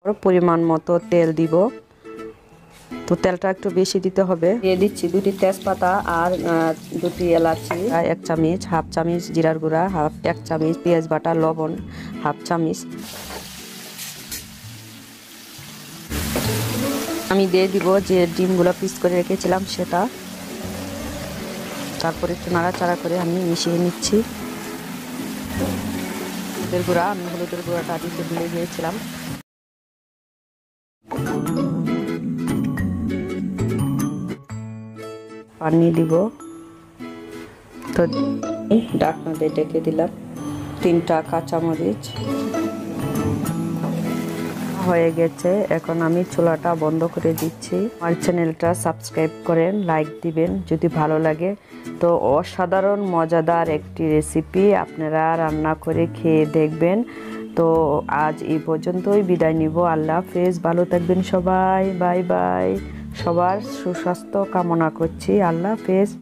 পরিমাণ মতো তেল দিব। তো তেলটা একটু বেশি দিতে হবে। দিয়ে দিচ্ছি 2টি তেজপাতা আর 2টি এলাচি, 1 চামচ, হাফ চামচ জিরার গুঁড়া, 1 চামচ পেঁয়াজ বাটা, লবণ হাফ চামচ। আমি দিয়ে দিব যে ডিমগুলো পিস করে রেখেছিলাম সেটা। তারপর একটু নাড়াচাড়া করে আমি মিশিয়ে নিচ্ছি। হলুদের গুঁড়া, আমি হলুদের গুঁড়াটা দিতে ভুলে গিয়েছিলাম। পানি দিব। তো ঢাকনা দিয়ে ঢেকে দিলাম। 3টা কাঁচামরিচ হয়ে গেছে। এখন আমি চুলাটা বন্ধ করে দিচ্ছি। আমার চ্যানেলটা সাবস্ক্রাইব করেন, লাইক দিবেন যদি ভালো লাগে। তো অসাধারণ মজাদার একটি রেসিপি, আপনারা রান্না করে খেয়ে দেখবেন। তো আজ এই পর্যন্তই, বিদায় নিব। আল্লাহ হাফেজ, ভালো থাকবেন সবাই, বাই বাই। সবার সুস্বাস্থ্য কামনা করছি। আল্লাহ হাফেজ।